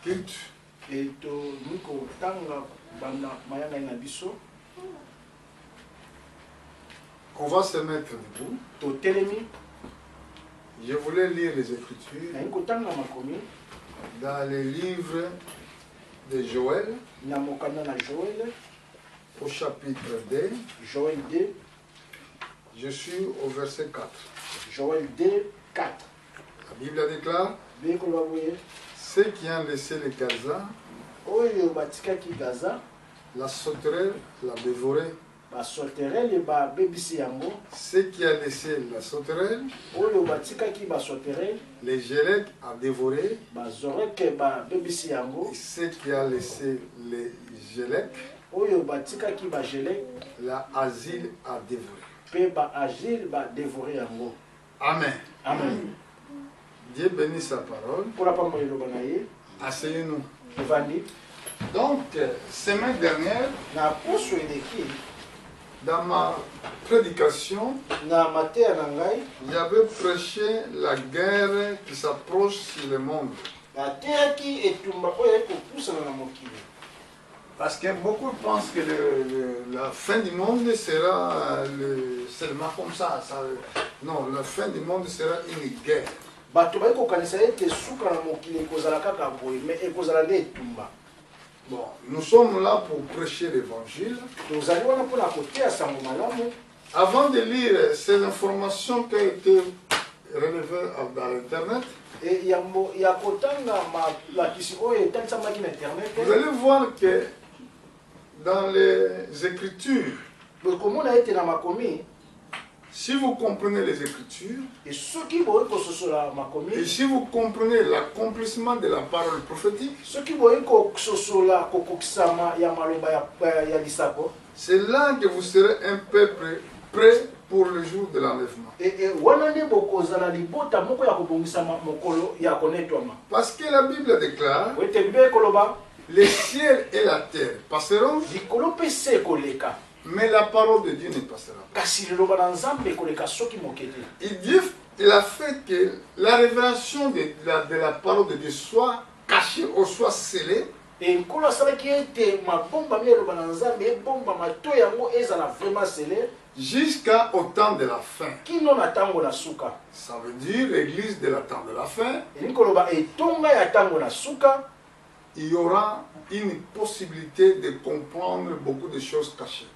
Culte. Et Miko Tanga Bana Mayana Nabiso. On va se mettre debout. To Telemi. Je voulais lire les Écritures dans les livres de Joël, au chapitre 2. Joël 2. Je suis au verset 4. Joël 2, 4. La Bible déclare: ceux qui ont laissé les Gaza, la sauterelle l'a dévoré. Ceux qui ont laissé la sauterelle, les gélèques a dévoré. Et ceux qui ont laissé les gélèques, la asile a dévoré. Amen. Amen. Dieu bénit sa parole. Asseyez-nous. Donc, semaine dernière, dans ma prédication, j'avais prêché la guerre qui s'approche sur le monde. Parce que beaucoup pensent que la fin du monde sera seulement comme ça. Non, la fin du monde sera une guerre. Bon, nous sommes là pour prêcher l'évangile. Avant de lire ces informations qui ont été relevées dans l'internet, vous allez voir que dans les Écritures, si vous comprenez les Écritures, et si vous comprenez l'accomplissement de la parole prophétique, c'est là que vous serez un peuple prêt pour le jour de l'enlèvement. Parce que la Bible déclare: le ciel et la terre passeront, mais la parole de Dieu ne passera pas. Il a fait que la révélation de la parole de Dieu soit cachée ou soit scellée jusqu'au temps de la fin. Ça veut dire l'église de la temps de la fin. Il y aura une possibilité de comprendre beaucoup de choses cachées.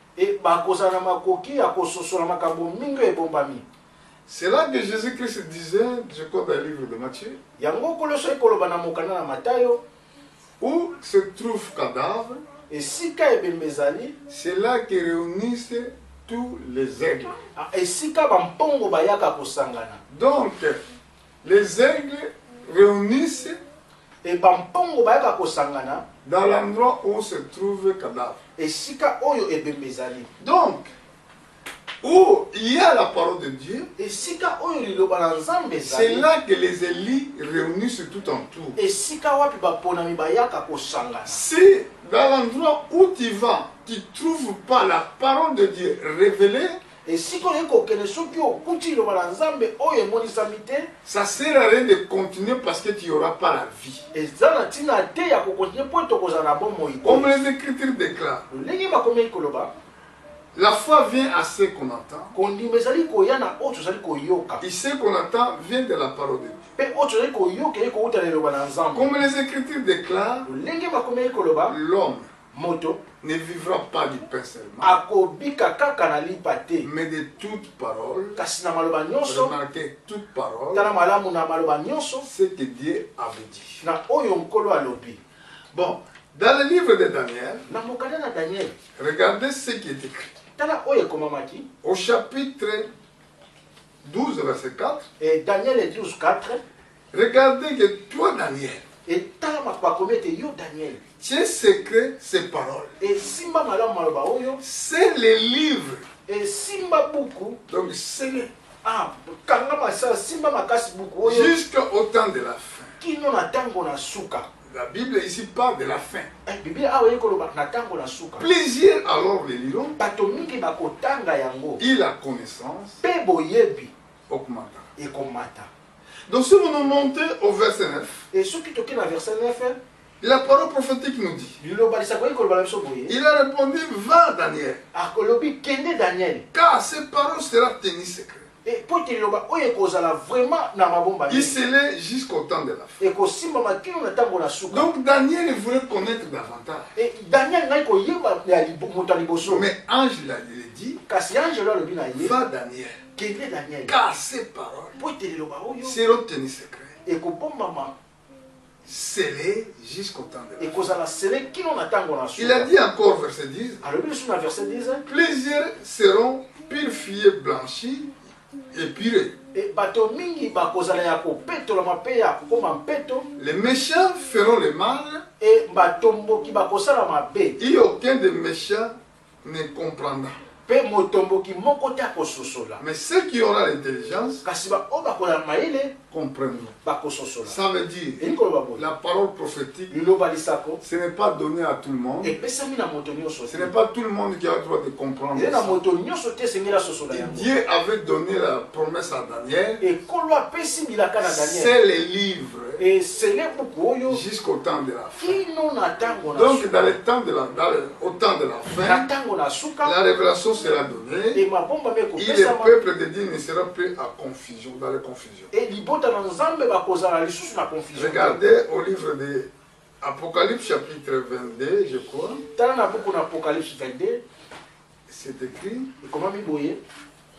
C'est là que Jésus-Christ disait, je crois dans le livre de Matthieu, où se trouve cadavre, c'est là que réunissent tous les aigles. Donc, les aigles réunissent dans l'endroit où se trouve le cadavre. Donc, où il y a la parole de Dieu, c'est là que les élites réunissent tout en tout. Si dans l'endroit où tu vas, tu ne trouves pas la parole de Dieu révélée, ça sert à rien de continuer parce que tu n'auras pas la vie. Comme les Écritures déclarent, la foi vient à ce qu'on entend. Et ce qu'on entend vient de la parole de Dieu. Comme les Écritures déclarent, l'homme ne vivra pas du pain seulement, mais de toute parole. Remarquez, toute parole, ce que Dieu avait dit. Bon, dans le livre de Daniel, regardez ce qui est écrit. Au chapitre 12, verset 4, regardez que toi, Daniel, tu es secret ces paroles. C'est les livres. Donc, c'est jusqu'au temps de la fin. La Bible ici parle de la fin. Plusieurs alors les liront. Et la connaissance augmentera. Donc si vous nous montez au verset 9, et ceux qui toquent dans verset 9, la parole prophétique nous dit, il a répondu, va Daniel, car ces paroles seront tenues secrètes. Il scellait jusqu'au temps de la fin. Donc Daniel voulait connaître davantage. Mais Ange l'a dit, va Daniel, car ces paroles seront tenues secrètes. Scellé jusqu'au temps de la fin. Il a dit encore, verset 10, plusieurs seront purifiés, blanchis et purés. Les méchants feront le mal et aucun des méchants ne comprendra. Mais ceux qui auront l'intelligence comprendront. Ça veut dire, la parole prophétique, ce n'est pas donné à tout le monde. Ce n'est pas tout le monde qui a le droit de comprendre ça. Et Dieu avait donné la promesse à Daniel. C'est les livres jusqu'au temps de la fin. Donc au temps de la fin, la révélation sera donnée et le peuple de Dieu ne sera plus à confusion, dans la confusion. Regardez au livre de Apocalypse chapitre 22, je crois. C'est écrit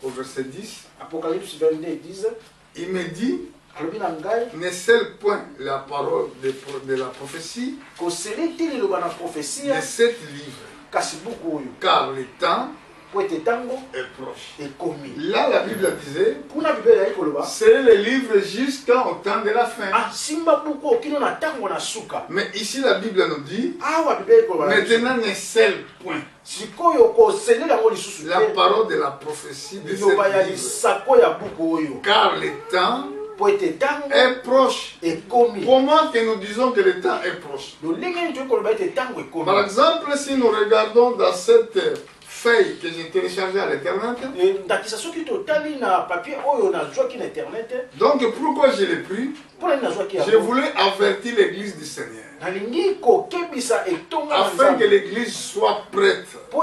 au verset 10. Apocalypse 22, 10. Il me dit, ne scelle point la parole de la prophétie de 7 livres, car le temps est proche. Là, la Bible disait, c'est le livre jusqu'au temps de la fin. Mais ici, la Bible nous dit, maintenant ne scelle point la parole de la prophétie de cette livre, car le temps est proche. Comment que nous disons que le temps est proche? Par exemple, si nous regardons dans cette feuille que j'ai téléchargée à l'internet, donc pourquoi je l'ai pris? Je voulais avertir l'église du Seigneur, afin que l'église soit prête. Nous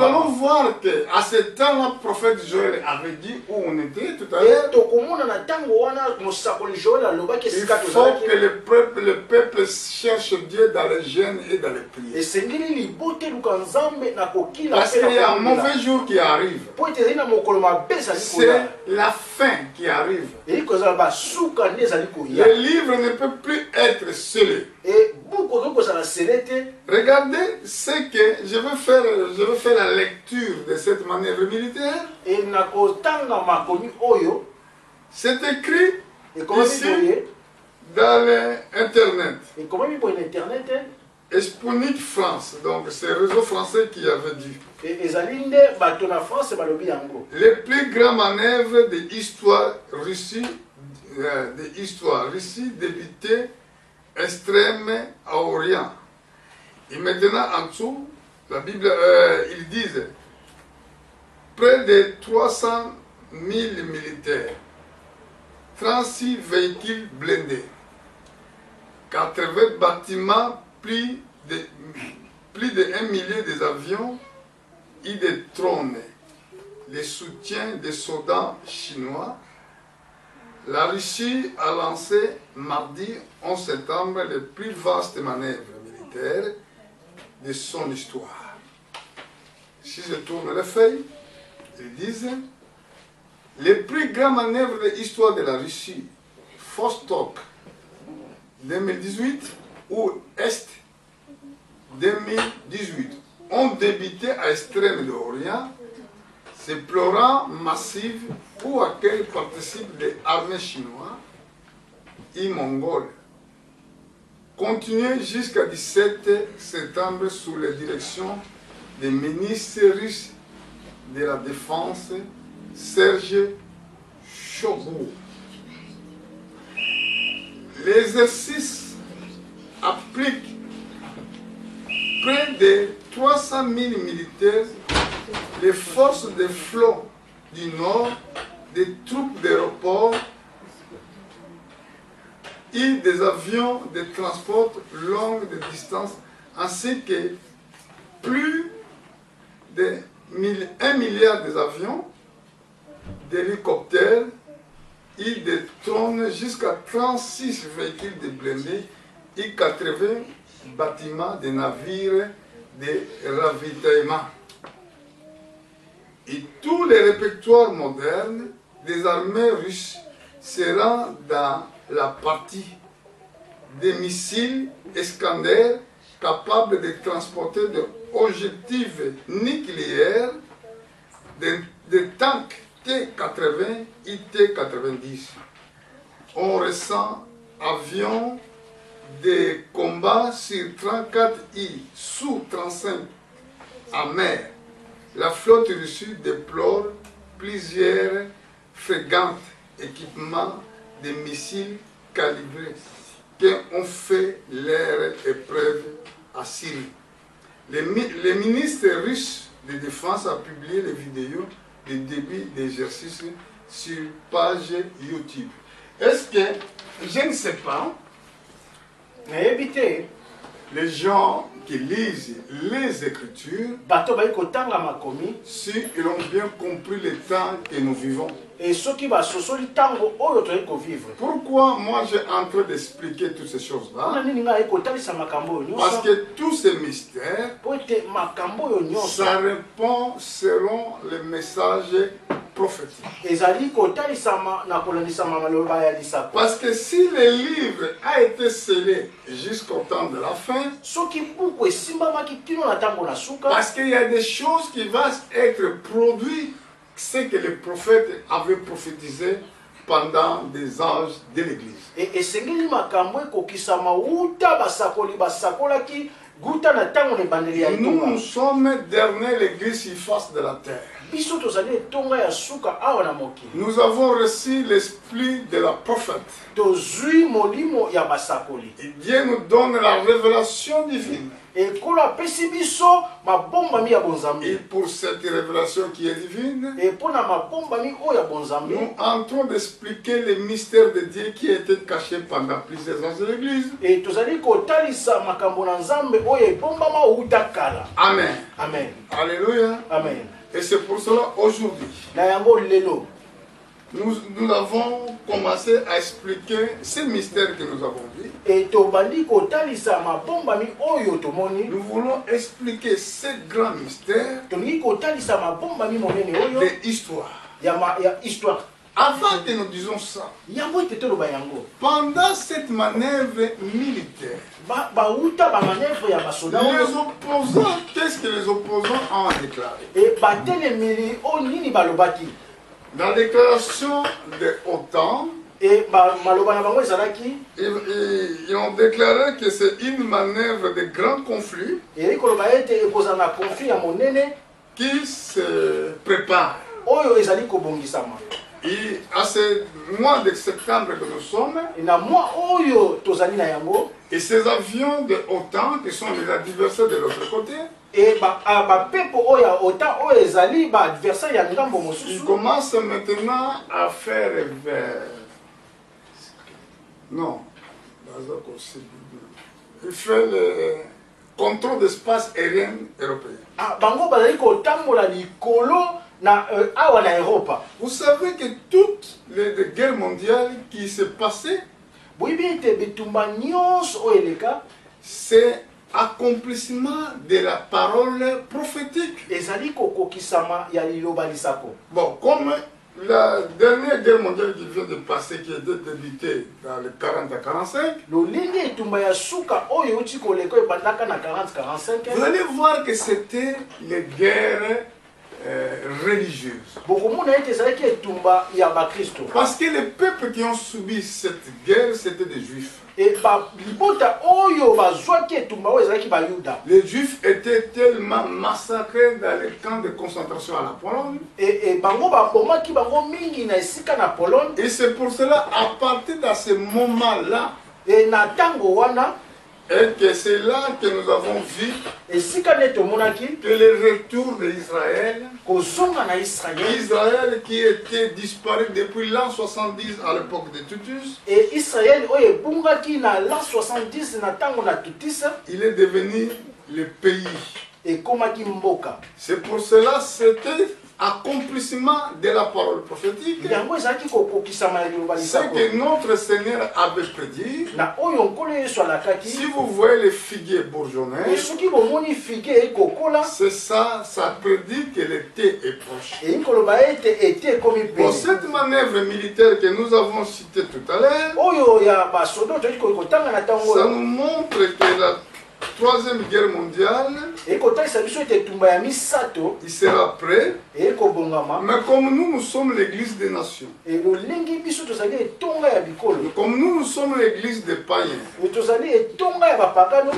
allons voir qu'à ce temps-là, le prophète Joël avait dit où on était tout à l'heure. Il faut que le peuple cherche Dieu dans les jeûnes et dans les prières. Parce qu'il y a un mauvais jour qui arrive. C'est la fin qui arrive. Le livre ne peut plus être scellé. Regardez ce que je veux faire la lecture de cette manœuvre militaire. C'est écrit ici dans l'internet. Sputnik France, donc c'est le réseau français qui avait dit. Les plus grandes manœuvres de l'histoire Russie débutaient extrême à Orient. Et maintenant en dessous, la Bible, ils disent près de 300 000 militaires, 36 véhicules blindés, 80 bâtiments, plus de 1 millier d'avions et des drones, le soutien des soldats chinois. La Russie a lancé mardi 11 septembre les plus vastes manœuvres militaires de son histoire. Si je tourne les feuilles, ils disent les plus grandes manœuvres de l'histoire de la Russie, Vostok 2018 ou Est 2018, ont débuté à l'extrême de l'Orient, ces pleurants massifs ou à quels participent les armées chinoises et mongoles, continuent jusqu'à 17 septembre sous la direction des ministres russes de la Défense, Serge Shoigu. L'exercice applique près de 300 000 militaires, les forces de flot du Nord, des troupes d'aéroport et des avions de transport longue de distance, ainsi que plus de 1 milliard d'avions, d'hélicoptères et de drones jusqu'à 36 véhicules de blindés et 80 bâtiments de navires de ravitaillement. Et tous les répertoires modernes des armées russes seront dans la partie des missiles Iskander capables de transporter des objectifs nucléaires, des tanks T-80 et T-90. On ressent avions de combat sur 34 et sous 35 en mer. La flotte russe déplore plusieurs frégates, équipements de missiles calibrés qui ont fait leur épreuve à Syrie. Le ministre russe de Défense a publié les vidéos du début d'exercice sur page YouTube. Est-ce que, je ne sais pas, mais évitez les gens qui lisent les Écritures, si ils ont bien compris le temps que nous vivons. Et ceux qui va vivre. Pourquoi moi j'ai en train d'expliquer toutes ces choses-là? Parce que tous ces mystères, ça répond selon les messages prophétiques. Parce que si le livre a été scellé jusqu'au temps de la fin, parce qu'il y a des choses qui vont être produites, c'est que les prophètes avaient prophétisé pendant des âges de l'Église. Nous sommes dernière l'Église face de la terre. Nous avons reçu l'esprit de la prophète. Et Dieu nous donne la révélation divine. Et pour cette révélation qui est divine, nous entrons d'expliquer les mystères de Dieu qui étaient cachés pendant plusieurs ans de l'Église. Amen. Amen. Alléluia. Amen. Et c'est pour cela aujourd'hui, nous avons commencé à expliquer ces mystères que nous avons vus. Nous voulons expliquer ces grands mystères de l'histoire. Avant que nous disions ça, pendant cette manœuvre militaire, les opposants, qu'est-ce que les opposants ont déclaré? Dans la déclaration de l'OTAN, ils ont déclaré que c'est une manœuvre de grand conflit qui se prépare. Et à ce mois de septembre que nous sommes, et ces avions de l'OTAN qui sont les adversaires de l'autre côté, ils commencent maintenant à faire il fait le contrôle d'espace aérien européen. Vous savez que toutes les guerres mondiales qui se passaient, c'est accomplissement de la parole prophétique. Bon, comme la dernière guerre mondiale qui vient de passer, qui était débutée dans les 40 à 45, vous allez voir que c'était les guerres religieuses. Parce que les peuples qui ont subi cette guerre, c'était des juifs. Les juifs étaient tellement massacrés dans les camps de concentration à la Pologne. Et c'est pour cela, à partir de ce moment-là, Et que c'est là que nous avons vu que le retour d'Israël, Israël qui était disparu depuis l'an 70 à l'époque de Titus, et Israël l'an 70 il est devenu le pays. Et c'est pour cela c'était accomplissement de la parole prophétique. Ce que notre Seigneur avait prédit. Si vous voyez les figuiers bourgeonnés, c'est ça, ça prédit que l'été est proche. Pour cette manœuvre militaire que nous avons citée tout à l'heure, ça nous montre que la Troisième Guerre mondiale, il sera prêt. Mais comme nous sommes l'église des nations, comme nous sommes l'église des païens,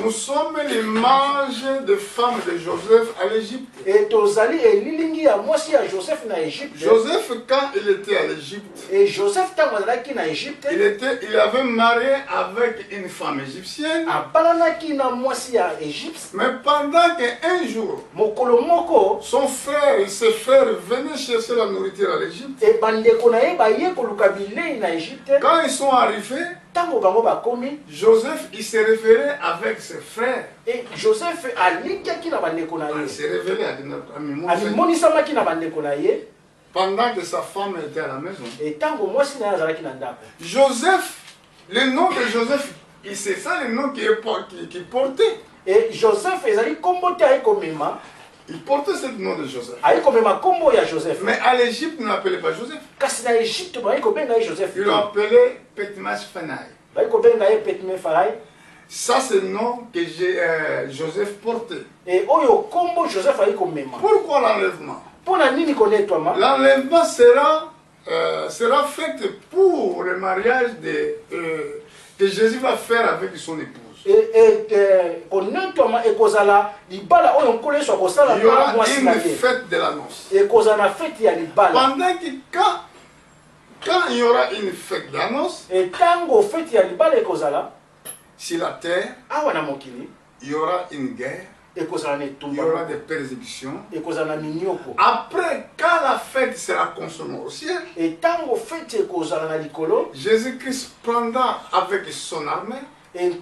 nous sommes l'image des femmes de Joseph à l'Égypte. Joseph, quand il était à l'Égypte, il avait marié avec une femme égyptienne. Mais pendant qu'un jour, son frère et ses frères venaient chercher la nourriture à l'Égypte, quand ils sont arrivés, Joseph il s'est référé avec ses frères. Et Joseph il s'est révélé pendant que sa femme était à la maison. Joseph, le nom de Joseph, c'est ça le nom qui portait. Et Joseph, il portait ce nom de Joseph. Mais à l'Égypte, il ne l'appelait pas Joseph. Il l'appelait Petmas Fanaï. Ça, c'est le nom que Joseph portait. Pourquoi l'enlèvement? L'enlèvement sera fait pour le mariage que Jésus va faire avec son épouse. Il y aura une fête de la noce. Pendant que quand il y aura une fête de la noce, sur la terre, il y aura une guerre. Il y aura des persécutions. Après, quand la fête sera consommée au ciel, Jésus-Christ prendra avec son armée. Il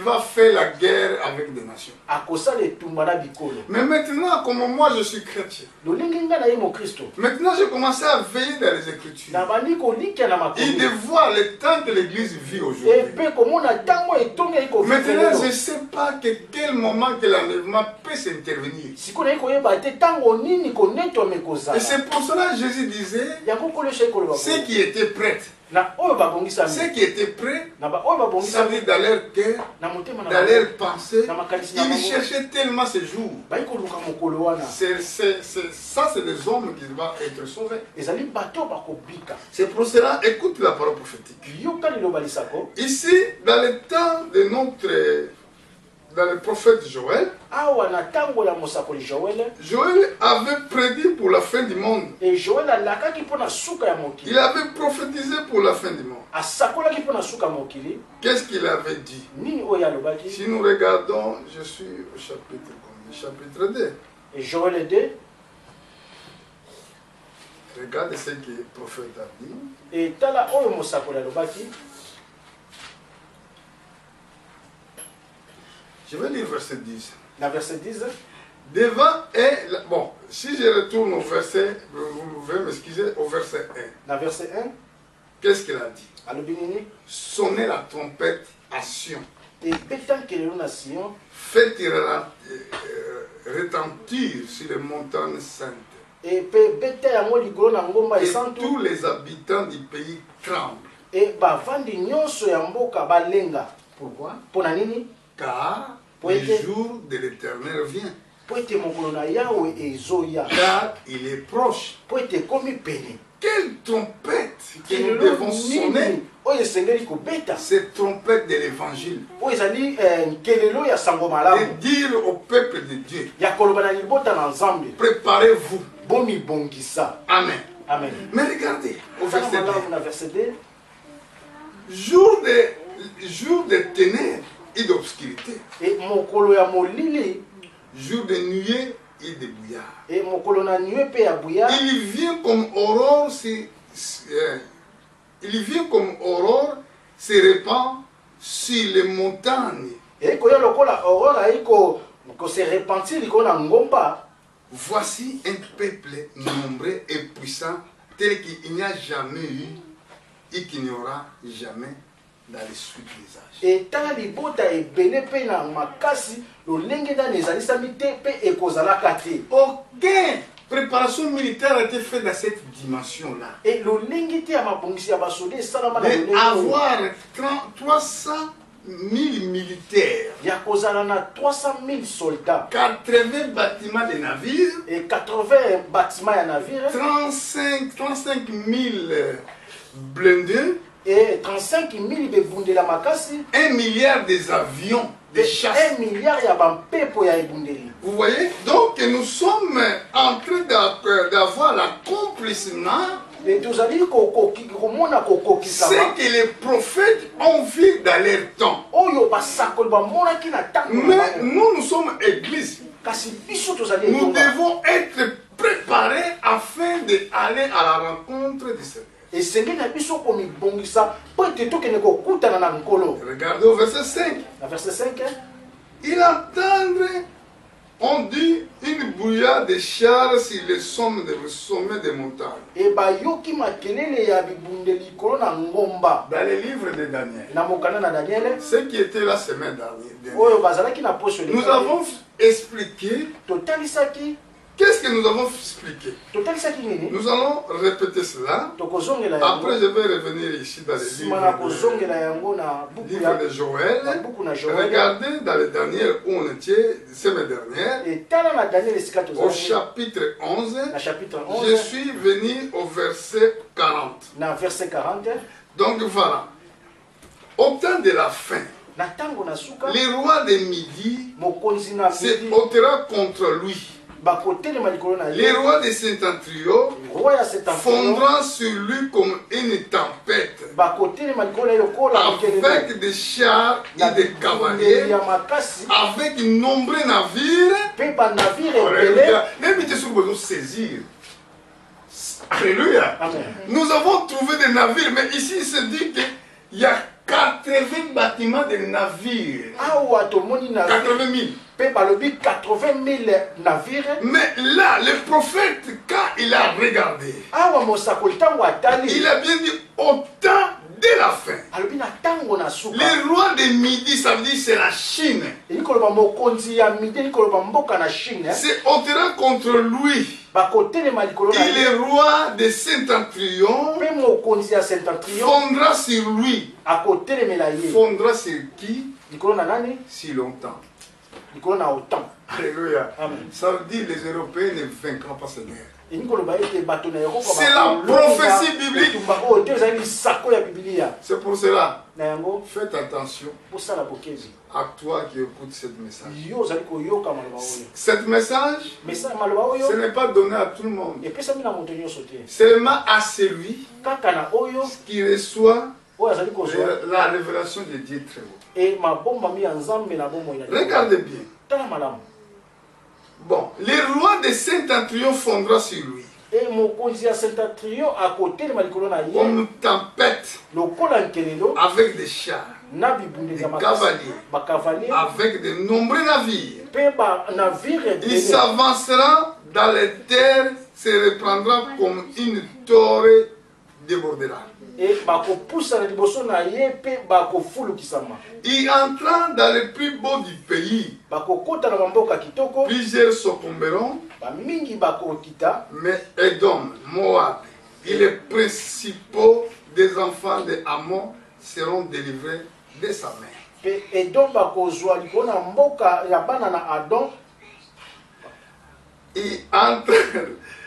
va faire la guerre avec des nations. Mais maintenant, comme moi je suis chrétien, maintenant j'ai commencé à veiller dans les Écritures et de voir le temps que l'Église vit aujourd'hui. Maintenant, je ne sais pas quel moment que l'enlèvement peut s'intervenir. Et c'est pour cela que Jésus disait, ceux qui étaient prêts, ceux qui étaient prêts, ça veut dire dans leur cœur, dans leur pensée, ils cherchaient tellement ces jours. Ça, c'est les hommes qui vont être sauvés. C'est pour cela, écoute la parole prophétique. Ici, dans le temps de dans le prophète Joël, Joël avait prédit pour la fin du monde. Il avait prophétisé pour la fin du monde. Qu'est-ce qu'il avait dit? Si nous regardons, je suis au chapitre 2. Et Joël 2. Regardez ce que le prophète a dit. Et tala oyo mosakoli alobaki. Je vais lire verset 10. La verset 10. Devant et... Bon, si je retourne au verset, vous pouvez m'excuser, au verset 1. La verset 1. Qu'est-ce qu'il a dit? Alobinini. Sonnez la trompette à Sion. Et pétant kelelo na Sion. Faites retentir sur les montagnes saintes. Et tous les habitants du pays tremblent. Et bavandi nyonso ya mboka balenga. Pourquoi? Pona nini? Car le jour de l'Éternel vient. Car il est proche. Quelle trompette que nous devons sonner? Cette trompette de l'évangile. De dire au peuple de Dieu, préparez-vous. Amen. Amen. Mais regardez, au verset 2. Verset 2. Jour de jour de ténèbres et d'obscurité. Et mon kolo ya molili. Jour de nuée et de brouillard. Et mon kolo na nuée pe ya brouillard. Il vient comme aurore, se répand sur les montagnes. Et quand la aurore ko se repentir liko na ngomba. Voici un peuple nombreux et puissant tel qu'il n'y a jamais eu et qu'il n'y aura jamais dans les suites des âges. Et tant libota e bele pe na makasi lo lenge da nezalisa mite pe ekozala kate. Aucune préparation militaire a été faite dans cette dimension-là. Et lo lenge te ya mabongisi ya basode salama na de avoir 300 000 militaires. Il y a 300 000 soldats. 80 bâtiments de navires. Et 80 bâtiments de navires. 35 000 blindés. Et 35 000 de bundela makasi. 1 milliard des avions de chasse. 1 milliard ya bampepo ya ebundeli. Vous voyez? Donc nous sommes en train d'avoir l'accomplissement. Ce que les prophètes ont vu dans leur temps. Mais nous sommes église. Nous devons être préparés afin d'aller à la rencontre du Seigneur. Regardez au verset 5. Il entendrait, on dit, une brouillade de chars sur les sommets des montagnes. Dans les livres de Daniel, ce qui était la semaine dernière, nous avons expliqué. Qu'est-ce que nous avons expliqué? Nous allons répéter cela. Après, je vais revenir ici dans les livres de Joël. Regardez dans les dernières où on était, semaine dernière, au chapitre 11. Je suis venu au verset 40. Donc voilà. Au temps de la fin, les rois de Midi se ôtera contre lui. Les rois de Septentrion fondront sur lui comme une tempête, avec des chars et des cavaliers, avec de nombreux navires. Alléluia. Saisir. Alléluia. Nous avons trouvé des navires, mais ici il se dit qu'il y a 80 bâtiments de navires. 80 000. 80 000 navires. Mais là, le prophète, quand il a regardé, il a bien dit au temps de la fin. Les rois de Midi, ça veut dire c'est la Chine. C'est ôtera contre lui. Et les rois de Septentrion fondra sur lui. Fondra sur qui? Si longtemps. Alléluia. Ça veut dire que les Européens ne vaincront pas cette guerre. C'est la prophétie biblique. C'est pour cela. Faites attention à toi qui écoutes ce message. Ce message, ce n'est pas donné à tout le monde. Seulement à celui qui reçoit la révélation de Dieu très haut. Regardez bien. Bon, les rois de Septentrion fondra sur lui. Comme tempête, avec des chars, des cavaliers, avec de nombreux navires. Il s'avancera dans les terres, se reprendra comme une torrent débordera. Il entra dans le plus beau du pays. Plusieurs succomberont, mais Edom, Moab et les principaux des enfants de Ammon seront délivrés de sa main. Il entre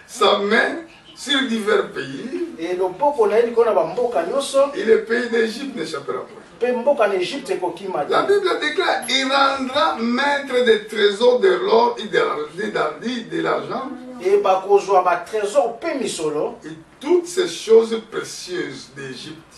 sa main sur divers pays, et le pays d'Égypte n'échappera pas. La Bible déclare, il rendra maître des trésors de l'or et de l'argent, et toutes ces choses précieuses d'Égypte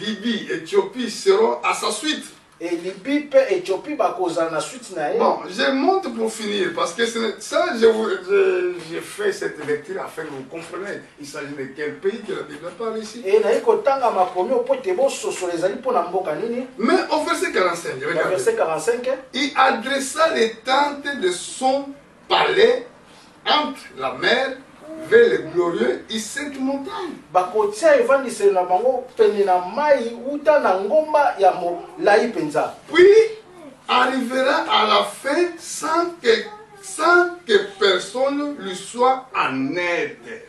Libye, Éthiopie seront à sa suite. Et Libye et Éthiopie na suite na. Bon, je monte pour finir parce que ça, j'ai fait cette lecture afin que vous compreniez. Il s'agit de quel pays que la Bible parle ici. Et na ikotanga makomi opote bo soso les pour na mboka nini. Mais au verset 45, regardez. Verset 45, il adressa les tentes de son palais entre la mer vers les glorieux et sainte montagne. Puis arrivera à la fin sans que personne lui soit en aide.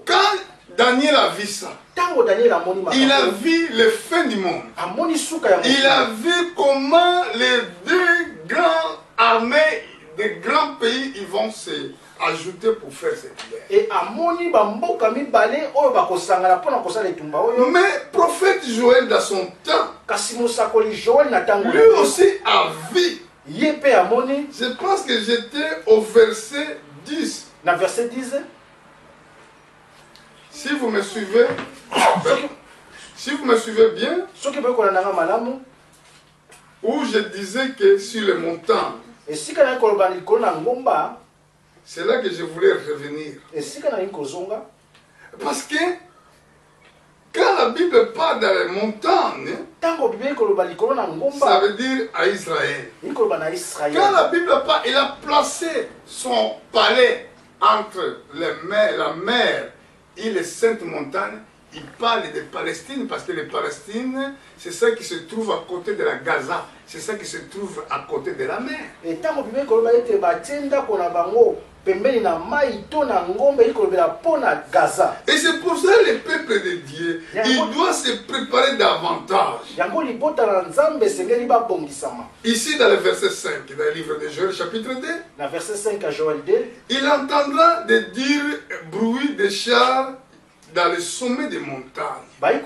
Quand Daniel a vu ça, il a vu le fin du monde. Il a vu comment les deux grandes armées des grands pays ils vont se ajouter pour faire cette guerre. Mais prophète Joël dans son temps, lui aussi a vu. Je pense que j'étais au verset 10. Verset 10. Si vous me suivez, bien, où je disais que sur les montagnes, c'est là que je voulais revenir. Parce que quand la Bible parle dans les montagnes, ça veut dire à Israël. Quand la Bible parle, il a placé son palais entre la mer et les saintes montagnes. Il parle de Palestine parce que les Palestine, c'est ça qui se trouve à côté de la Gaza. C'est ça qui se trouve à côté de la mer. Et c'est pour ça que le peuple de Dieu, il doit se préparer davantage. Ici dans le verset 5, dans le livre de Joël, chapitre 2, il entendra de dire bruit de chars dans le sommet des montagnes. Il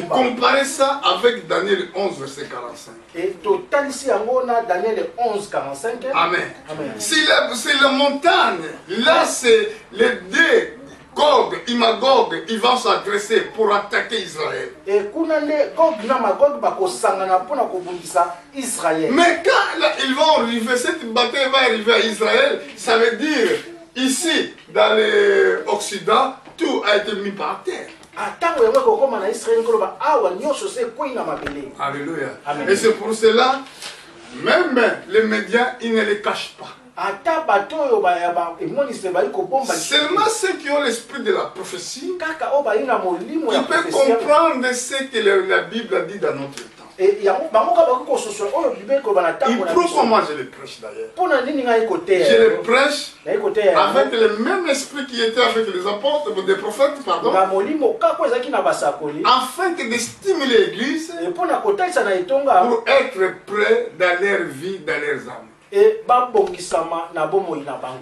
comparait ça avec Daniel 11, verset 45. Amen. C'est la montagne. Là, c'est les deux Gog et Magog, ils vont s'adresser pour attaquer Israël. Mais quand là, ils vont arriver, cette bataille va arriver à Israël, ça veut dire ici, dans l'Occident, tout a été mis par terre. Alléluia. Et c'est pour cela, même les médias, ils ne les cachent pas. Seulement ceux qui ont l'esprit de la prophétie, ils peuvent comprendre ce que la Bible a dit dans notre temps. Et pourquoi moi je le prêche d'ailleurs? Je le prêche avec le même esprit qui était avec les apôtres, des prophètes, pardon, afin de stimuler l'église pour être prêt dans leur vie, dans leurs âmes.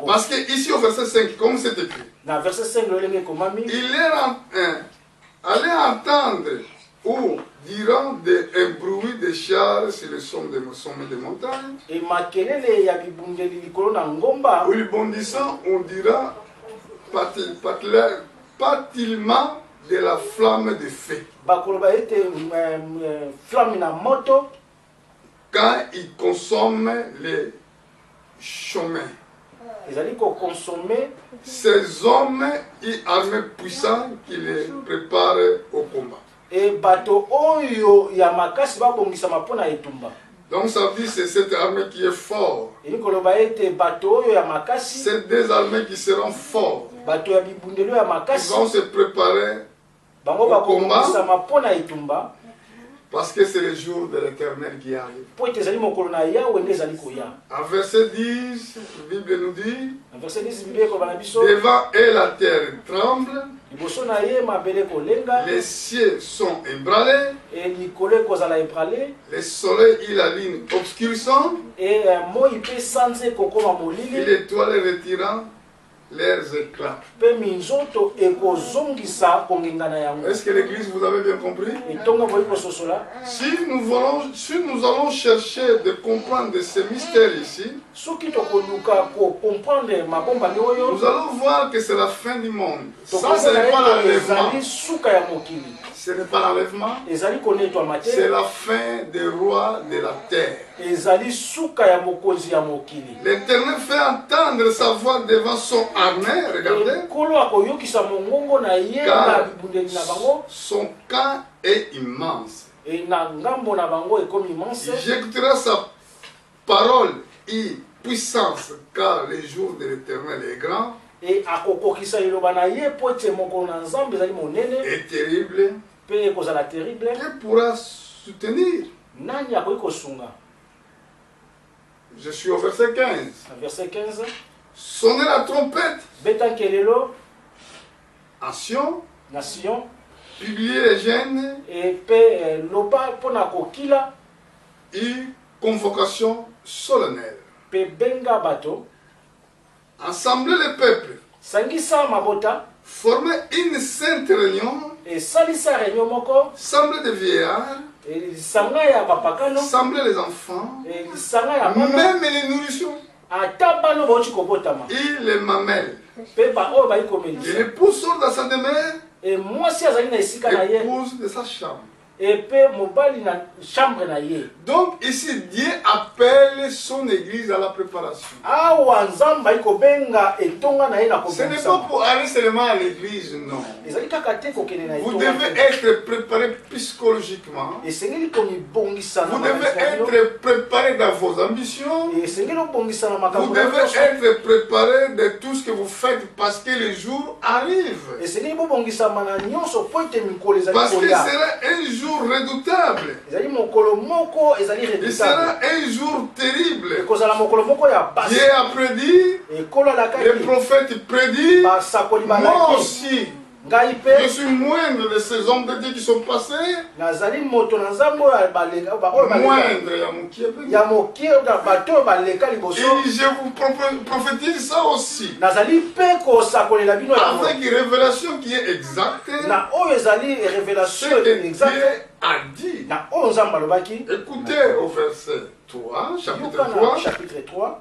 Parce que ici au verset 5, comme c'est écrit, il est allé entendre ou diront un bruit de chars sur le sommet des montagnes. Ou les bondissants, on dira patilement de la flamme de feu. Quand ils consomment les chemins. Ces hommes et armées puissantes qui les préparent au combat. Donc ça veut dire que c'est cette armée qui est forte. C'est des armées qui seront fortes. Ils vont se préparer au combat. Parce que c'est le jour de l'Éternel qui arrive. En verset 10, la Bible nous dit, devant elle la terre tremble, les cieux sont ébranlés, le soleil et la lune obscurcissant, et l'étoile retirant leurs éclats. Est-ce que l'église, vous avez bien compris? Si nous allons chercher de comprendre ces mystères ici, Nous allons voir que c'est la fin du monde. Ça, ce n'est pas l'enlèvement. Ce n'est pas l'enlèvement. C'est la fin des rois de la terre. L'Éternel fait entendre sa voix devant son armée. Regardez. Car son camp est immense. Il j'écouterai sa parole et puissance, car le jour de l'Éternel est grand et terrible. Qui pourra soutenir? Je suis au verset 15. Verset 15. Sonnez la trompette. Nation. Publiez les gènes. Et convocation solennelle. Assemblez les peuples. Formez une sainte réunion. Assemblez des vieillards. Assemblez les enfants. Même les nourrissons. Et les mamelles. Et l'épouse sort dans sa demeure. Épouse de sa chambre. Donc ici Dieu appelle son église à la préparation. Ce n'est pas pour aller seulement à l'église, non. Vous devez être préparé psychologiquement. Vous devez être préparé dans vos ambitions. Vous devez être préparé de tout ce que vous faites parce que le jour arrive. Parce que ce sera un jour redoutable. Il sera un jour terrible. Dieu a prédit, les prophètes prédit, moi aussi. Je suis moindre de ces hommes de Dieu qui sont passés. Moindre, et je vous prophétise ça aussi. Avec une révélation qui est exacte. Ce que Dieu a dit. Écoutez au verset 3, chapitre 3.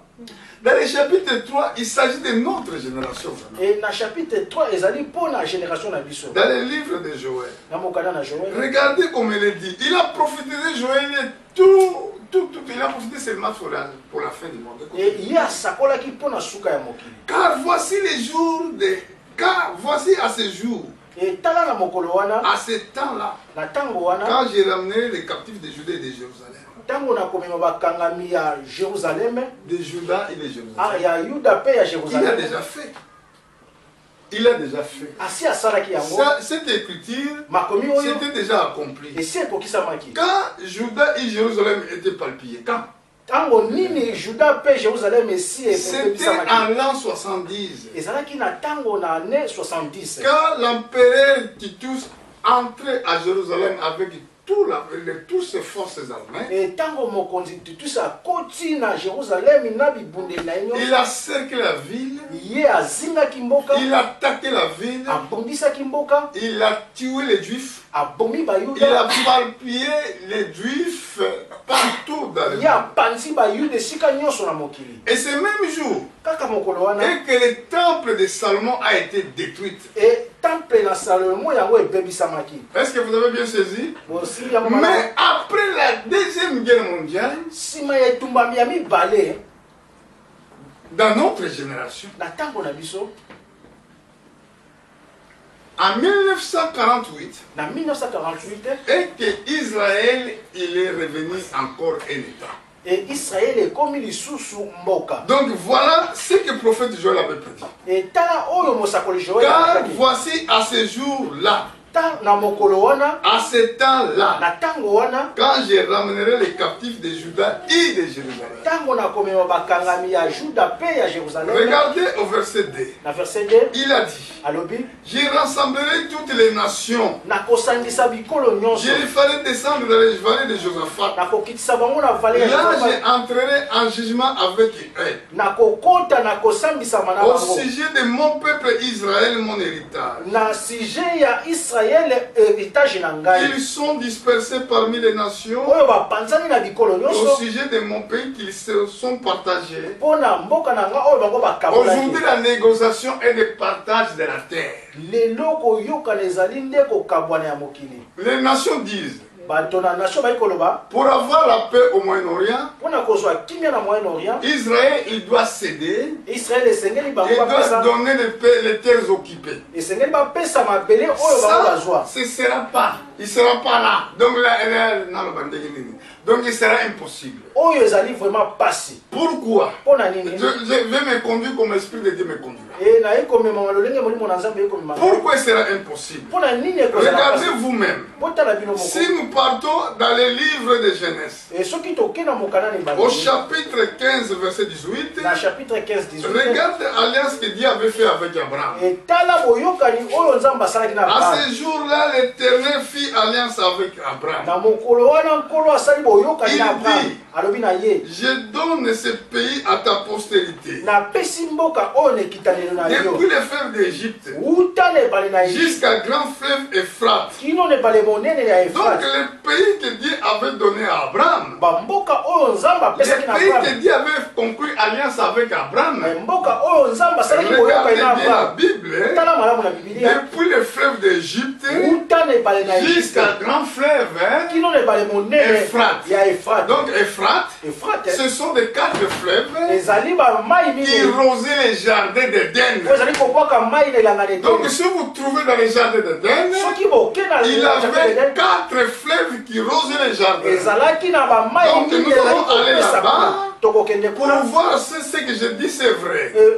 Dans le chapitre 3, il s'agit de notre génération. Et dans le chapitre 3, il s'agit pour la génération. Dans le livre de Joël, regardez comme il est dit. Il a profité de Joël tout. Il a profité seulement pour la fin du monde. Car voici les jours de... Car voici à ce jour. À ce temps-là, quand j'ai ramené les captifs de Juda et de Jérusalem. De Juda et de Jérusalem. Il a déjà fait. Cette écriture, c'était déjà accompli. Quand Juda et Jérusalem étaient palpillés, quand? C'était en l'an 70. Quand l'empereur Titus entrait à Jérusalem avec toutes ses forces armées, il a cerclé la ville, il a attaqué la ville, il a tué les Juifs, il a palpillé les Juifs partout dans le monde. Et ce même jour, et que le temple de Salomon a été détruit. Est-ce que vous avez bien saisi? Mais après la deuxième guerre mondiale, dans notre génération, en 1948, et que Israël il est revenu encore un état. Et Israël est comme il donc voilà ce que le prophète Joël avait prédit. Car voici à ce jour-là, à ce temps-là, quand je ramènerai les captifs de Juda et de Jérusalem. Regardez au verset 2. Il a dit, je rassemblerai toutes les nations. Je les ferai descendre dans les vallées de Josaphat. Là, je entrerai en jugement avec eux. Au sujet de mon peuple Israël, mon héritage. Ils sont dispersés parmi les nations. Au sujet de mon pays, qu'ils se sont partagés. Aujourd'hui, la négociation est le partage de la terre. Les nations disent, pour avoir la paix au Moyen-Orient, Israël il doit céder, il doit donner les terres occupées. Ça, ce ne sera pas. Il ne sera pas là. Donc, il sera impossible. Pourquoi? Je vais me conduire comme l'Esprit de Dieu me conduira. Pourquoi il sera impossible? Regardez vous-même. Si nous partons dans les livres de Genèse, au chapitre 15, verset 18, regarde l'alliance que Dieu avait fait avec Abraham. À ce jour-là, l'Éternel fit alliance avec Abraham. Il dit, je donne ce pays à ta postérité. Depuis le fleuve d'Égypte jusqu'à grand fleuve Euphrate. Donc le pays que Dieu avait donné à Abraham, le pays que Dieu avait conclu alliance avec Abraham, regardez bien la Bible, depuis le fleuve d'Égypte jusqu'à grand fleuve Euphrate. Donc Euphrate, ce sont des 4 fleuves qui rosaient les jardins d'Éden. Donc si vous trouvez dans les jardins d'Éden, il avait 4 fleuves qui rosaient les jardins. Donc nous allons aller là-bas pour voir si ce que je dis c'est vrai. Je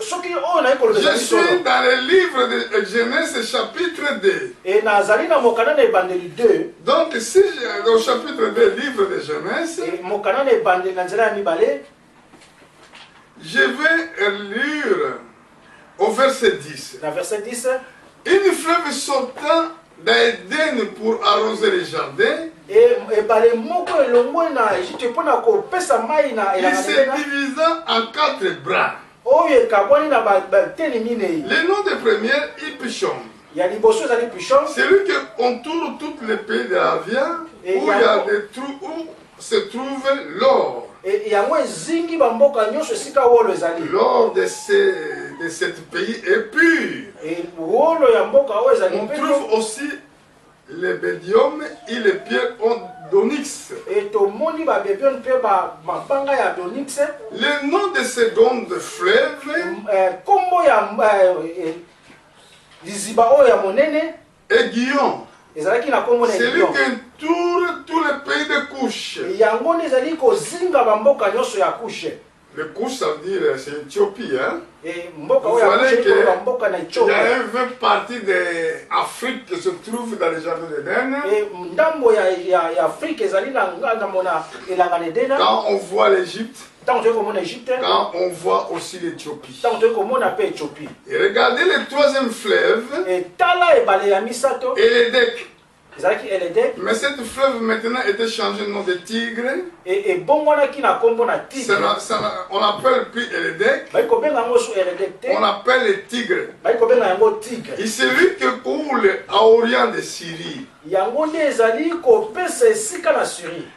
suis dans le livre de Genèse chapitre 2. Donc si au chapitre 2 livre de Genèse, je vais lire au verset 10. Une fleuve sortant d'Éden pour arroser les jardins, il se divisa en 4 bras. Le nom de premier, Ipichon. C'est lui qui entoure tout le pays de la Via, où il y a des trous où se trouve l'or. L'or de ce pays est pur. On trouve aussi les bédium et les pierres d'onyx. Le nom de seconde fleuve est Guillaume. C'est lui qui entoure tout le pays de Couche. Le Couche, ça veut dire c'est Éthiopie. Hein? Vous voyez qu'il y a une partie de l'Afrique qui se trouve dans les jardins d'Éden. Quand on voit l'Égypte, quand on voit aussi l'Éthiopie. Et regardez le 3e fleuve, Elédek. Mais cette fleuve maintenant était changé de nom de Tigre. On appelle plus Elédek. On appelle le Tigre. Et c'est lui qui coule à Orient de Syrie.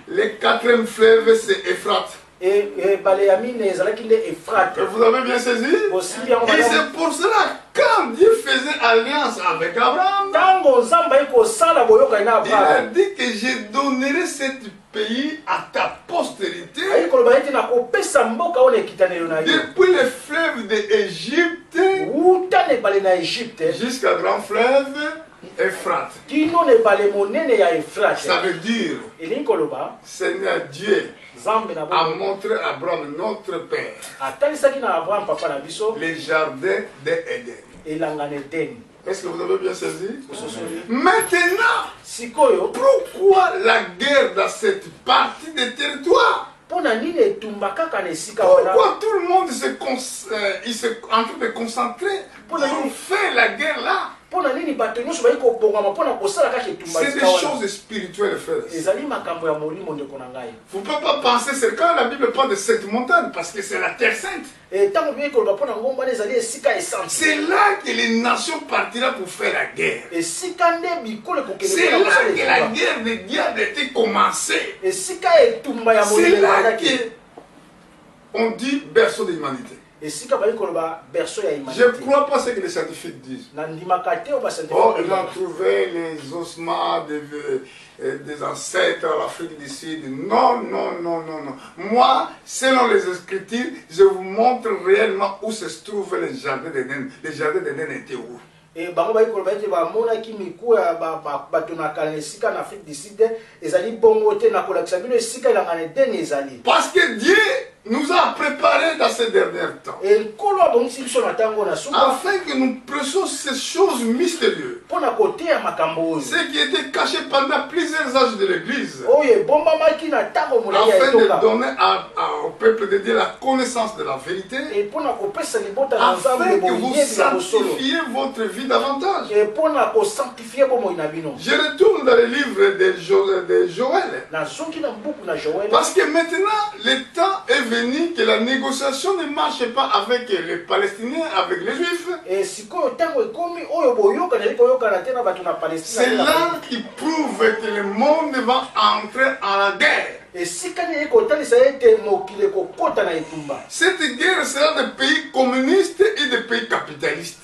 Le 4e fleuve c'est Euphrate. Vous avez bien saisi? Et c'est pour cela quand Dieu faisait alliance avec Abraham, il a dit que je donnerai ce pays à ta postérité depuis le fleuve d'Égypte jusqu'à grand fleuve Euphrate. Ça veut dire Seigneur Dieu a montré à Abraham notre père les jardins d'Éden. Est-ce que vous avez bien saisi? Maintenant, pourquoi la guerre dans cette partie du territoire? Pourquoi tout le monde est en train de concentrer pour faire la guerre là? C'est des choses spirituelles, frères. Vous ne pouvez pas penser, c'est quand la Bible parle de cette montagne, parce que c'est la terre sainte. C'est là que les nations partiront pour faire la guerre. C'est là que la guerre des diables a été commencée. C'est là qu'on dit berceau de l'humanité. Je ne crois pas ce que les scientifiques disent. Oh, ils ont trouvé les ossements des ancêtres à l'Afrique du Sud. Non, non, non, non, non. Moi, selon les Écritures, je vous montre réellement où se trouve les jardins d'Éden. Les jardins d'Éden étaient où? Et bango ba ikolo ba ete ba mona ki miku ya bato na kala esika na Afrique du Sud ezali bongo te na kolakisa bino esika la ngane den ezali. Parce que Dieu nous a préparés dans ces derniers temps. Afin que nous prenions ces choses mystérieuses. Ce qui était caché pendant plusieurs âges de l'Église. Afin de donner au peuple de Dieu la connaissance de la vérité. Afin que vous sanctifiez votre vie davantage. Je retourne dans le livre de Joël. Parce que maintenant, le temps est venu que la négociation ne marche pas avec les Palestiniens, avec les Juifs. C'est là qui prouve que le monde va entrer en la guerre. Cette guerre sera des pays communistes et des pays capitalistes.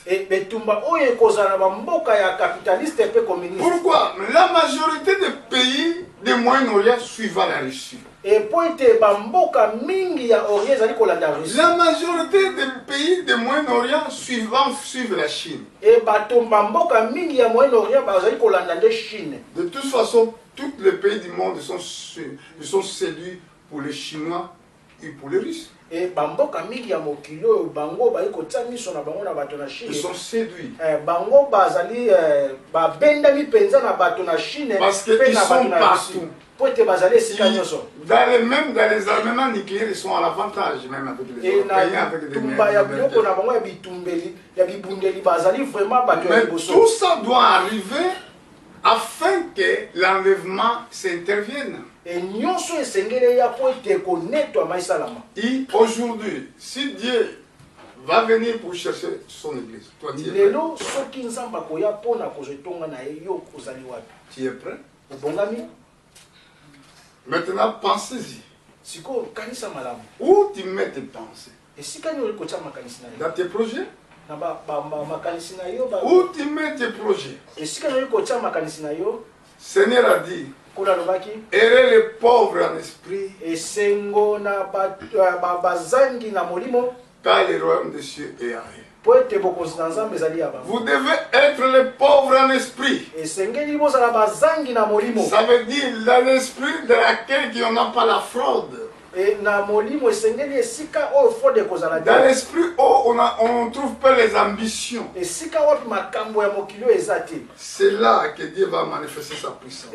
Pourquoi? La majorité des pays du Moyen-Orient suivent la Russie. La majorité des pays du Moyen-Orient suivent la Chine. De toute façon, tous les pays du monde sont séduits pour les Chinois et pour les Russes. Ils sont séduits. Parce qu'ils sont partout. Dans les armements nucléaires, ils sont à l'avantage, même avec les Européens, avec des Mais tout ça doit arriver afin que l'enlèvement s'intervienne. Et aujourd'hui, si Dieu va venir pour chercher son église, toi tu es prêt? Maintenant, pensez-y. Où tu mets tes pensées? Dans tes projets? Où tu mets tes projets? Seigneur a dit, errez les pauvres en esprit, car le royaume des cieux est arrivé. Vous devez être les pauvres en esprit. Ça veut dire dans l'esprit de laquelle on n'a pas la fraude. Dans l'esprit où on ne trouve pas les ambitions. C'est là que Dieu va manifester sa puissance.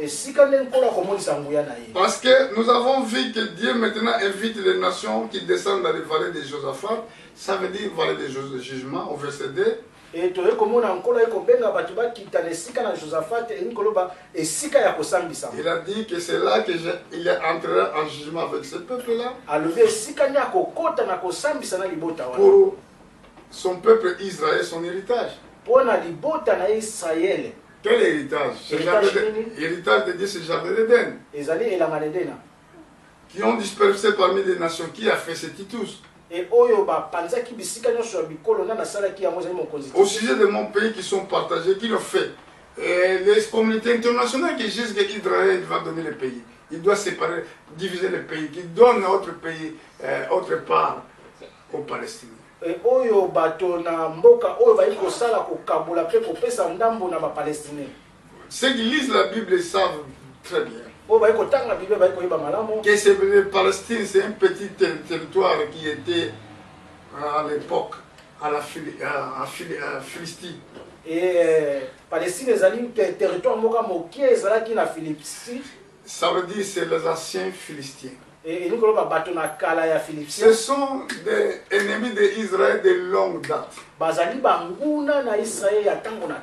Parce que nous avons vu que Dieu maintenant invite les nations qui descendent dans les vallées de Josaphat. Ça veut dire vallée de jugement au verset 2. Il a dit que c'est là qu'il entrera en jugement avec ce peuple-là. Pour son peuple Israël, son héritage. Quel héritage? L'héritage de Dieu, c'est le jardin d'Éden. Qui ont dispersé parmi les nations. Qui a fait ce Titus? Au sujet de mon pays qui sont partagés, qui l'ont fait. Les communautés internationales qui disent qu'Israël va donner le pays. Il doit séparer, diviser le pays, qu'il donne autre pays, autre part aux Palestiniens. Ceux qui lisent la Bible savent très bien que la Palestine, c'est un petit territoire qui était à l'époque à Philistie. Palestine est un territoire qui est ça veut dire c'est les anciens Philistins. Ce sont des ennemis d'Israël de longue date.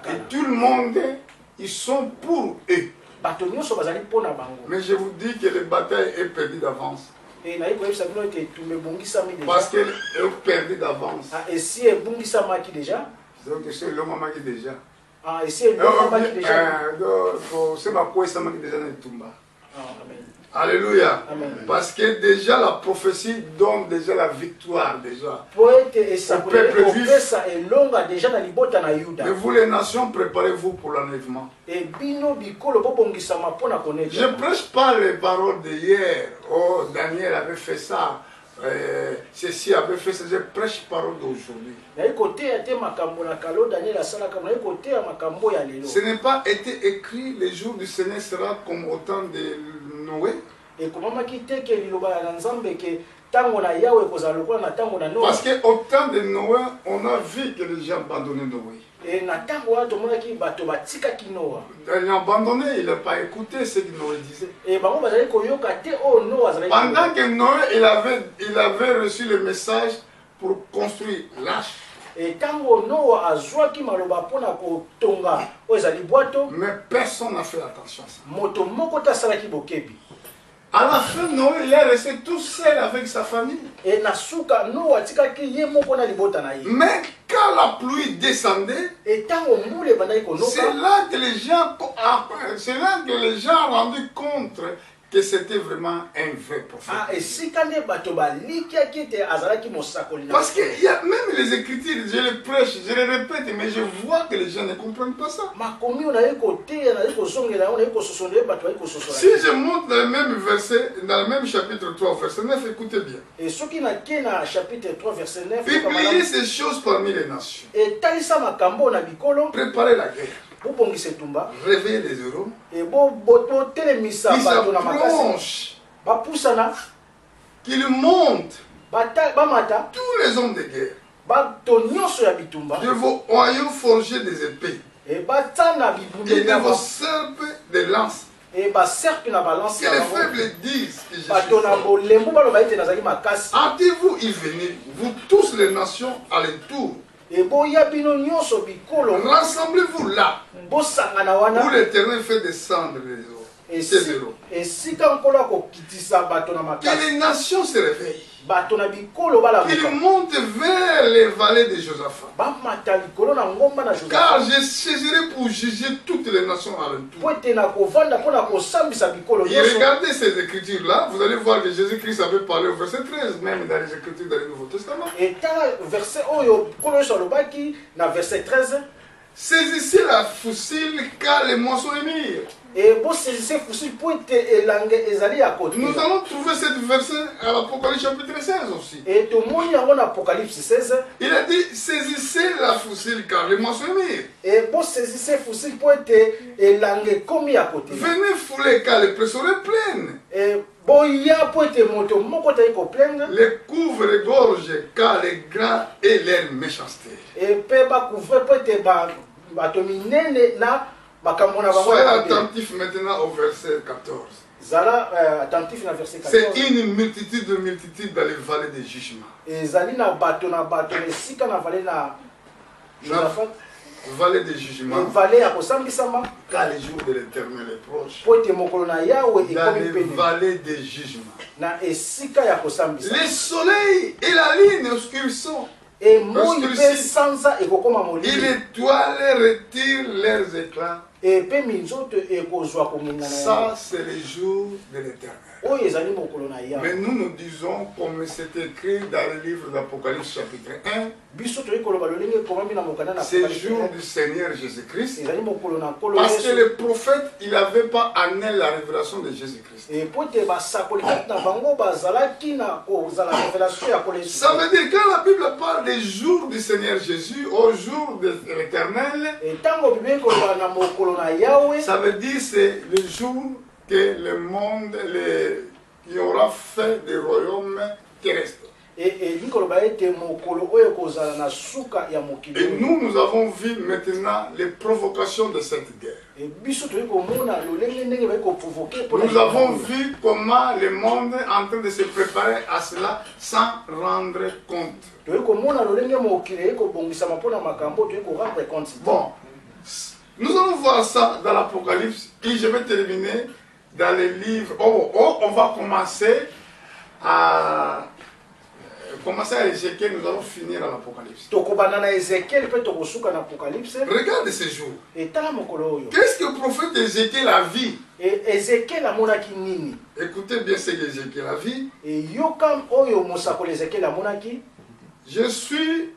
Et tout le monde, ils sont pour eux. Mais je vous dis que la bataille est perdue d'avance. Parce qu'elle est perdue d'avance. Et si elle est déjà? Donc c'est l'homme qui déjà. Ah, et si elle est déjà? C'est ma quoi ça m'a déjà dans le tomba. Alléluia. Amen. Parce que déjà la prophétie donne déjà la victoire déjà. Au peuple juif. Mais vous les nations, préparez-vous pour l'enlèvement. Je ne prêche pas les paroles d'hier. Oh, Daniel avait fait ça. Ceci avait fait ça. Je prêche parole d'aujourd'hui. Ce n'est pas été écrit, le jour du Seigneur sera comme au temps de Noé. Parce qu'au temps de Noé, on a vu que les gens abandonnaient Noé. Il a abandonné, il n'a pas écouté ce que Noé disait. Pendant que Noé il avait reçu le message pour construire l'arche. Mais personne n'a fait attention à ça. À la fin, Noé il est resté tout seul avec sa famille. Mais quand la pluie descendait, c'est là que les gens ont rendu compte que c'était vraiment un vrai prophète. Parce que y a même les Écritures, je les prêche, je les répète, mais je vois que les gens ne comprennent pas ça. Si je monte dans le même verset, dans le même chapitre 3, verset 9, écoutez bien. Publiez ces choses parmi les nations. Préparez la guerre. Réveillez les euros. Ils s'approchent. Qu'ils montent. Tous les hommes de guerre. De vos royaumes forgés des épées. Et de vos serpes des lances. Que les faibles disent que je suis fort. Hâtez-vous y venir, vous tous les nations alentour. Rassemblez-vous là où l'Éternel fait descendre les eaux. Que les nations se réveillent. Qu'ils montent vers les vallées de Josaphat. Car je saisirai pour juger toutes les nations alentour. Et regardez ces écritures-là, vous allez voir que Jésus-Christ avait parlé au verset 13, même dans les écritures du Nouveau Testament. Saisissez la fossile car les moissons émirent. Nous allons trouver cette verset à l'Apocalypse chapitre 16 aussi. Il a dit saisissez la fossile car les moissons émirent. Venez fouler car les presses sont pleines. Les couvre et gorge car les grands et leur méchanceté. Soyez attentifs maintenant au verset 14. C'est une multitude dans les vallées de jugement. Vallée de jugement. Car le jour de l'Éternel est proche. Dans les vallées de jugement. Le soleil et la lune obscurcissent. Et l'étoile retire leurs éclats. Ça, c'est le jour de l'Éternel. Mais nous disons, comme c'est écrit dans le livre d'Apocalypse chapitre 1, c'est le jour du Seigneur Jésus-Christ. Parce que le prophète, il n'avait pas amené la révélation de Jésus-Christ. Ça veut dire que quand la Bible parle des jours du Seigneur Jésus, au jour de l'Éternel, ça veut dire que c'est le jour que le monde qui aura fait des royaumes terrestres. Et nous avons vu maintenant les provocations de cette guerre. Nous avons vu comment le monde est en train de se préparer à cela sans rendre compte. Bon, nous allons voir ça dans l'Apocalypse et je vais terminer dans les livres. On va commencer à Ézéchiel, nous allons finir à l'Apocalypse. Regarde ce jour. Qu'est-ce que le prophète Ézéchiel a vu? Écoutez bien ce que Ézéchiel a vu. Je suis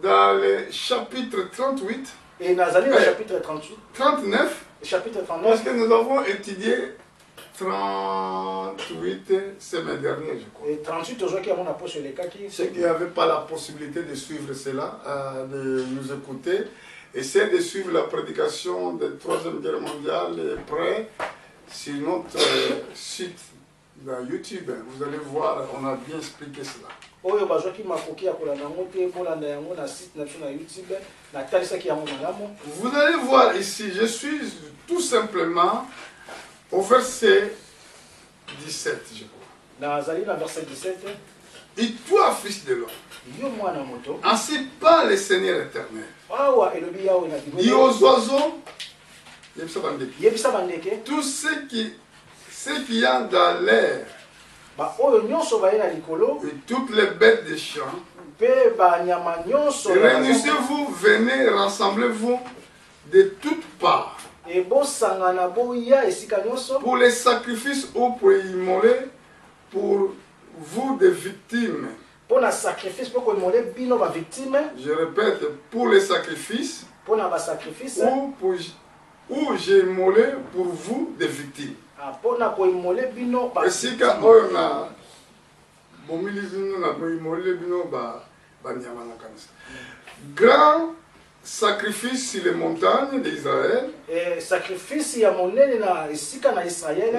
dans le chapitre 38. Et Nazareth, chapitre 39. Chapitre 39. Parce que nous avons étudié 38 semaine dernière, je crois. Et 38 aujourd'hui, on a posé les cas qui. Ceux qui n'avaient pas la possibilité de suivre cela, de nous écouter, essayez de suivre la prédication de la 3e guerre mondiale près sur notre site de YouTube. Vous allez voir, on a bien expliqué cela. Vous allez voir ici, je suis tout simplement au verset 17, je crois. Verset 17. Et toi, fils de l'homme, ainsi parle le Seigneur éternel. Dis aux oiseaux, tout ce qui y a dans l'air, et toutes les bêtes des champs, réunissez-vous, venez, rassemblez-vous de toutes parts, pour les sacrifices ou pour immoler pour vous des victimes. Je répète, pour les sacrifices, ou j'ai immolé pour vous des victimes. Et si quand on a grand sacrifice sur les montagnes d'Israël.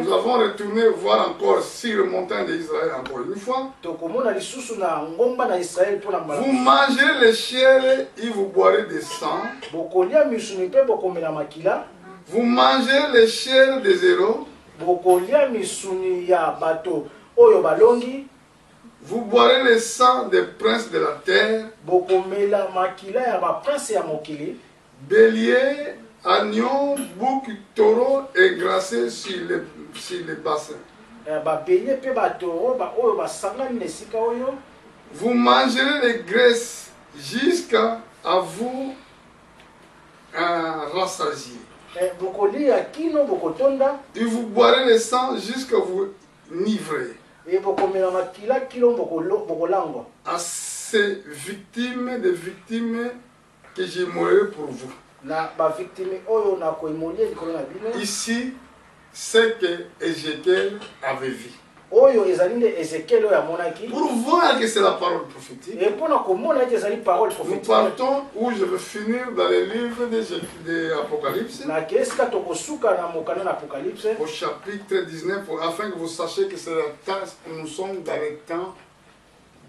Nous avons retourné voir encore sur les montagnes d'Israël encore une fois. Vous mangerez les chairs et vous boirez des sangs. Vous mangerez les chairs des héros. Vous boirez le sang des princes de la terre. Bélier, agneau, bouc, taureau égrassé sur les bassins. Vous mangerez les graisses jusqu'à vous rassasier. Et vous boirez le sang jusqu'à vous nivrer. À ces victimes, des victimes que j'ai mouré pour vous. Ici, c'est que Ézéchiel avait vu. Pour voir que c'est la parole prophétique, nous partons où je vais finir dans les livres de l'Apocalypse, au chapitre 19, afin que vous sachiez que c'est le temps, nous sommes dans le temps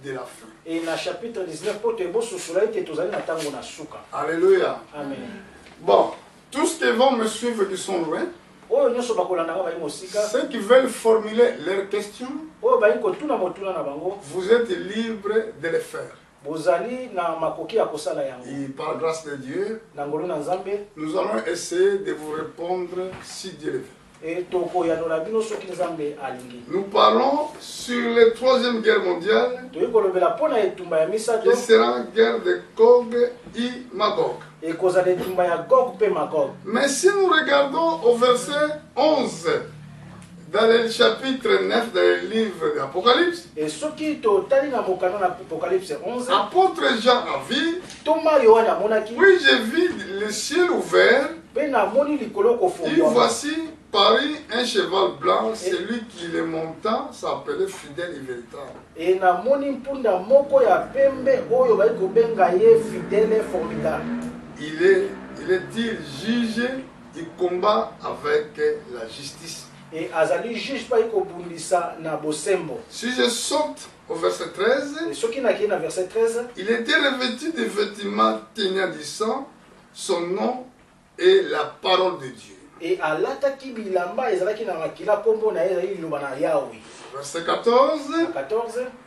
de la fin. Et dans le chapitre 19, Alléluia. Amen. Bon, tous ceux qui vont me suivre qui sont loin, ceux qui veulent formuler leurs questions, vous êtes libres de les faire. Et par grâce de Dieu, nous allons essayer de vous répondre si Dieu le veut. Nous parlons sur la 3e guerre mondiale, qui sera une guerre de Gog et Magog. Mais si nous regardons au verset 11, dans le chapitre 9 dans le livre de l'Apocalypse, apôtre Jean a vu, oui, j'ai vu le ciel ouvert, et voici Paris, un cheval blanc, celui qui le monta s'appelait fidèle et véritable. Il est-il juge, il combat avec la justice. Si je saute au verset 13, il était revêtu de vêtements teignant du sang, son nom est la parole de Dieu. Et alataki bilamba ezalaki na makila kombo na ezali liloba na Yahweh. Verset 14.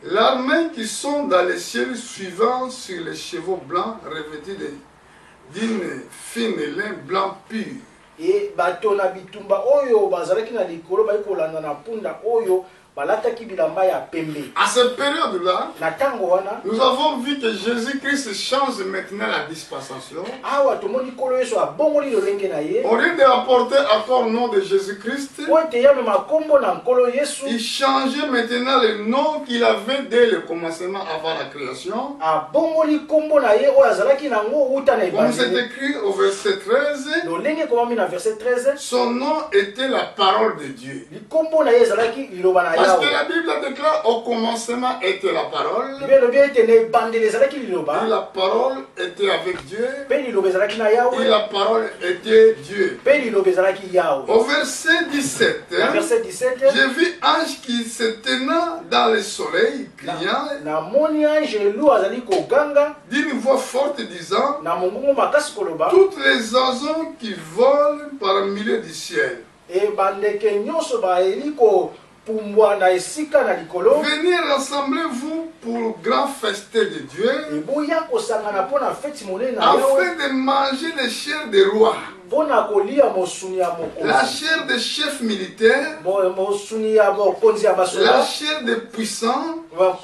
L'armée qui sont dans les cieux suivant sur les chevaux blancs revêtus d'une fine lin blanc pur. Et bato na bitumba oyo bazalaki na likolo ba ikolanda na punda oyo balataki bilamba ya pembe. À cette période-là, na tango wana nous avons vu que Jésus-Christ change maintenant la dispensation. Awa tomoni kolo yeso abongoli lolenge na ye. Au lieu de rapporter encore le nom de Jésus-Christ, il changeait maintenant le nom qu'il avait dès le commencement avant la création. Comme c'est écrit au verset 13, son nom était la parole de Dieu. Parce que la Bible déclare au commencement était la parole. Et la parole était avec Dieu. Et la parole était Dieu. Au verset 17, j'ai vu ange qui se tenant dans le soleil, criant d'une voix forte disant, toutes les oiseaux qui volent par le milieu du ciel, venez rassembler-vous pour le grand festin de Dieu, afin de manger les chairs des rois, la chair des chefs militaires, la chair des puissants, la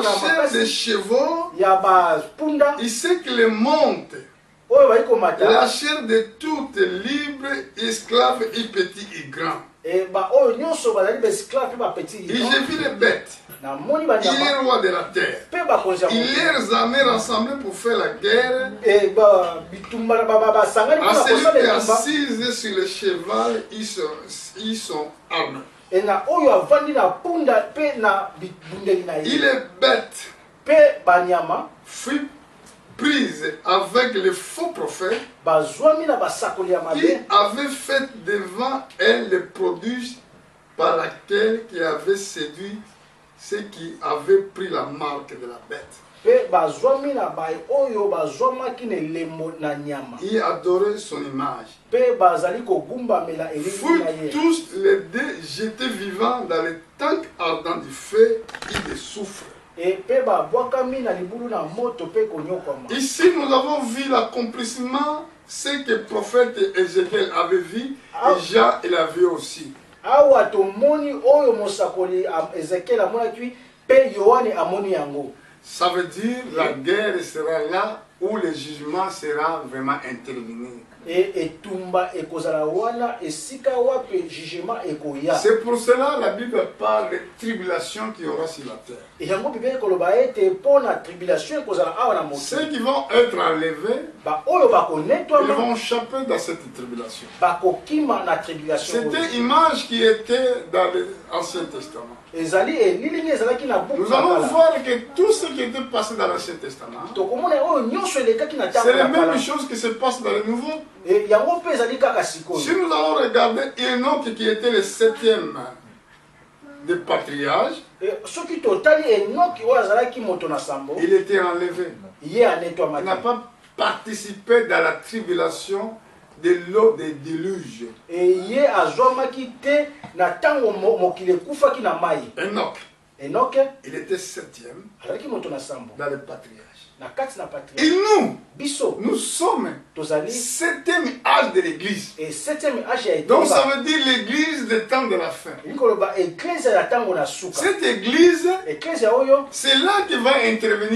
chair des chevaux, il sait que le monde, la chair de toutes libres, esclaves et petits et grands. Et j'ai vu les bêtes. Il est roi de la terre. Il les armées rassemblées pour faire la guerre. À celui qui est assis sur le cheval, ils sont armés. Il est bête. Fut prise avec les faux prophètes qui avaient fait devant elle les prodiges par laquelle qui avait séduit ceux qui avaient pris la marque de la bête. Il adorait son image. Furent tous les deux jetés vivants dans les tanks ardents du feu et du soufre. Ici, nous avons vu l'accomplissement, ce que le prophète Ézéchiel avait vu, et Jean il a vu aussi. Ça veut dire que la guerre sera là où le jugement sera vraiment intervenu. C'est pour cela que la Bible parle de tribulation qu'il y aura sur la terre. Ceux qui vont être enlevés, ils vont échapper dans cette tribulation. C'était une image qui était dans l'Ancien Testament. Nous allons voir que tout ce qui était passé dans l'Ancien Testament, c'est la même chose qui se passe dans le Nouveau. Si nous allons regarder Enoch qui était le 7e des patriarches, il était enlevé. Il n'a pas participé dans la tribulation de l'eau des déluges. Enoch, il était 7e dans les patriarches. Et nous sommes 7e âge de l'église. Donc ça veut dire l'église des temps de la fin. Cette église, c'est là qui va intervenir